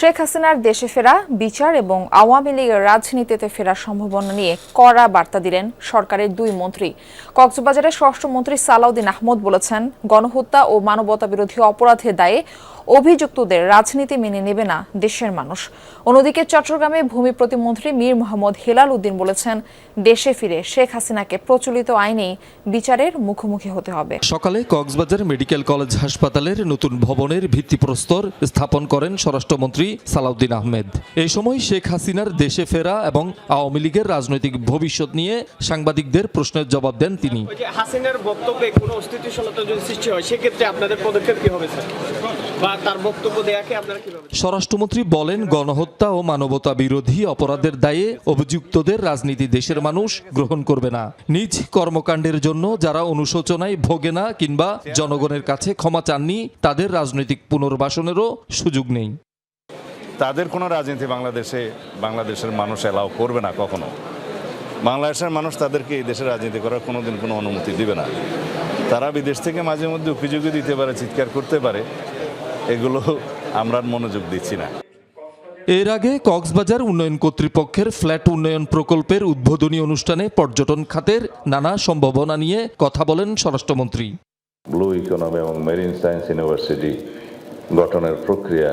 শেখ হাসিনার দেশে ফেরা, বিচার এবং আওয়ামী লীগের রাজনীতিতে ফেরার সম্ভাবনা নিয়ে কড়া বার্তা দিলেন সরকারের দুই মন্ত্রী। কক্সবাজারের স্বরাষ্ট্রমন্ত্রী সালাউদ্দিন আহমদ বলেছেন, গণহত্যা ও মানবতাবিরোধী অপরাধের দায়ে অভিযুক্তদের রাজনীতি মেনে নেবে না দেশের মানুষ। অন্যদিকে চট্টগ্রামে ভূমি প্রতিমন্ত্রী মীর মোহাম্মদ হেলাল উদ্দিন বলেছেন, দেশে ফিরে শেখ হাসিনাকে প্রচলিত আইনেই বিচারের মুখোমুখি হতে হবে। সকালে কক্সবাজার মেডিকেল কলেজ হাসপাতালের নতুন ভবনের ভিত্তিপ্রস্তর স্থাপন করেন স্বরাষ্ট্রমন্ত্রী সালাউদ্দিন আহমেদ। এই সময় শেখ হাসিনার দেশে ফেরা এবং আওয়ামী লীগের রাজনৈতিক ভবিষ্যৎ নিয়ে সাংবাদিকদের প্রশ্নের জবাব দেন তিনি। হাসিনার বক্তব্যে কোনো অস্থিতিশীলতা যদি সৃষ্টি হয়, সেক্ষেত্রে আপনাদের পদক্ষেপ কি হবে স্যার? বা তার বক্তব্য দেয়াকে আপনারা কিভাবে? স্বরাষ্ট্রমন্ত্রী বলেন, গণহত্যা ও মানবতা বিরোধী অপরাধের দায়ে অভিযুক্তদের রাজনীতি দেশের মানুষ গ্রহণ করবে না। নিজ কর্মকাণ্ডের জন্য যারা অনুশোচনায় ভোগে না কিংবা জনগণের কাছে ক্ষমা চাননি, তাদের রাজনৈতিক পুনর্বাসনেরও সুযোগ নেই। তাদের কোনো রাজনীতি বাংলাদেশের মানুষ এলাও করবে না কখনো। বাংলাদেশের মানুষ তাদেরকে এই দেশের রাজনীতি করার কোনোদিন কোনো অনুমতি দিবে না। তারা বিদেশ থেকে মাঝে মধ্যে অভিযোগও দিতে পারে, চিৎকার করতে পারে, এগুলো আমরা মনোযোগ দিচ্ছি না। এর আগে কক্সবাজার উন্নয়ন কর্তৃপক্ষের ফ্ল্যাট উন্নয়ন প্রকল্পের উদ্বোধনী অনুষ্ঠানে পর্যটন খাতের নানা সম্ভাবনা নিয়ে কথা বলেন স্বরাষ্ট্রমন্ত্রী। ব্লু ইকোনমি এবং মেরিন সায়েন্স ইউনিভার্সিটি গঠনের প্রক্রিয়া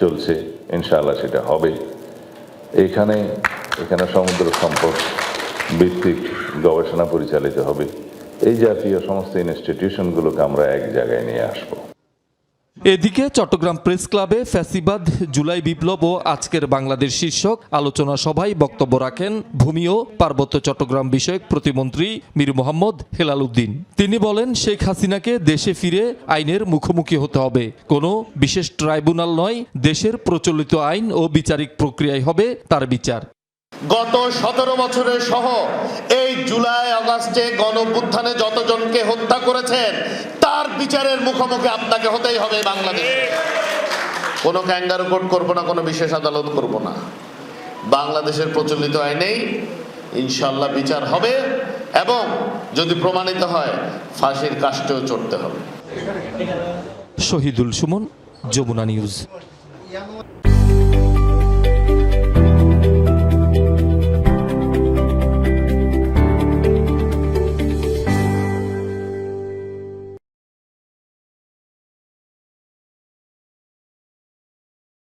চলছে, ইনশাআল্লাহ সেটা হবে। এখানে সমুদ্র সম্পদ ভিত্তিক গবেষণা পরিচালিত হবে। এই জাতীয় সমস্ত ইনস্টিটিউশনগুলোকে আমরা এক জায়গায় নিয়ে আসবো। এদিকে চট্টগ্রাম প্রেস ক্লাবে ফ্যাসিবাদ, জুলাই বিপ্লব ও আজকের বাংলাদেশ শীর্ষক আলোচনা সভায় বক্তব্য রাখেন ভূমি ও পার্বত্য চট্টগ্রাম বিষয়ক প্রতিমন্ত্রী মীর মোহাম্মদ হেলাল উদ্দিন। তিনি বলেন, শেখ হাসিনাকে দেশে ফিরে আইনের মুখোমুখি হতে হবে। কোনো বিশেষ ট্রাইব্যুনাল নয়, দেশের প্রচলিত আইন ও বিচারিক প্রক্রিয়ায় হবে তার বিচার। গত 17 বছরের সহ এই জুলাই আগস্টে গণঅভ্যুত্থানে যতজনকে হত্যা করেছেন, তার বিচারের মুখোমুখি আপনাকে হতেই হবে। বাংলাদেশে কোনো ক্যাঙ্গারু কোর্ট করবো না, কোনো বিশেষ আদালত করব না। বাংলাদেশের প্রচলিত আইনেই ইনশাল্লাহ বিচার হবে এবং যদি প্রমাণিত হয় ফাঁসির কাষ্ঠেও চড়তে হবে। শহীদুল সুমন, যমুনা নিউজ।